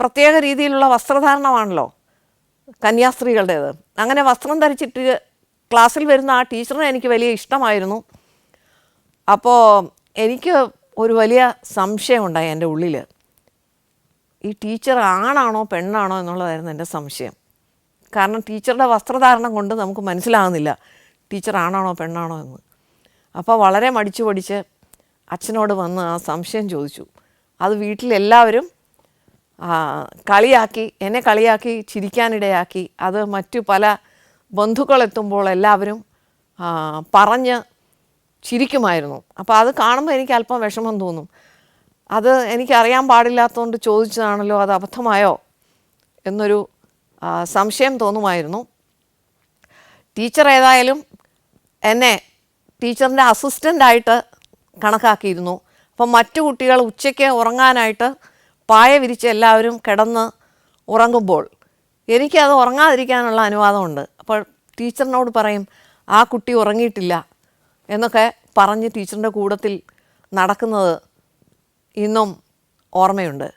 പ്രത്യേക രീതിയിലുള്ള വസ്ത്രധാരണമാണല്ലോ കന്യാസ്ത്രീകളുടേത്. അങ്ങനെ വസ്ത്രം ധരിച്ചിട്ട് ക്ലാസ്സിൽ വരുന്ന ആ ടീച്ചറിനെ എനിക്ക് വലിയ ഇഷ്ടമായിരുന്നു. അപ്പോൾ എനിക്ക് ഒരു വലിയ സംശയമുണ്ടായി എൻ്റെ ഉള്ളിൽ. ഈ ടീച്ചർ ആണാണോ പെണ്ണാണോ എന്നുള്ളതായിരുന്നു എൻ്റെ സംശയം. കാരണം ടീച്ചറുടെ വസ്ത്രധാരണം കൊണ്ട് നമുക്ക് മനസ്സിലാകുന്നില്ല ടീച്ചർ ആണാണോ പെണ്ണാണോ എന്ന്. അപ്പോൾ വളരെ മടിച്ചു പഠിച്ച് അച്ഛനോട് വന്ന് ആ സംശയം ചോദിച്ചു. അത് വീട്ടിലെല്ലാവരും എന്നെ കളിയാക്കി ചിരിക്കാനിടയാക്കി. അത് മറ്റു പല ബന്ധുക്കളെത്തുമ്പോൾ എല്ലാവരും പറഞ്ഞ് ചിരിക്കുമായിരുന്നു. അപ്പോൾ അത് കാണുമ്പോൾ എനിക്ക് അല്പം വിഷമം തോന്നും. അത് എനിക്കറിയാൻ പാടില്ലാത്തതുകൊണ്ട് ചോദിച്ചതാണല്ലോ, അത് അബദ്ധമായോ എന്നൊരു സംശയം തോന്നുമായിരുന്നു. ടീച്ചർ ഏതായാലും എന്നെ ടീച്ചറിൻ്റെ അസിസ്റ്റൻ്റായിട്ട് കണക്കാക്കിയിരുന്നു. അപ്പം മറ്റു കുട്ടികൾ ഉച്ചയ്ക്ക് ഉറങ്ങാനായിട്ട് പായ വിരിച്ച് എല്ലാവരും കിടന്ന് ഉറങ്ങുമ്പോൾ എനിക്കത് ഉറങ്ങാതിരിക്കാനുള്ള അനുവാദമുണ്ട്. അപ്പോൾ ടീച്ചറിനോട് പറയും ആ കുട്ടി ഉറങ്ങിയിട്ടില്ല എന്നൊക്കെ പറഞ്ഞ് ടീച്ചറിൻ്റെ കൂടത്തിൽ നടക്കുന്നത് ഇന്നും ഓർമ്മയുണ്ട്.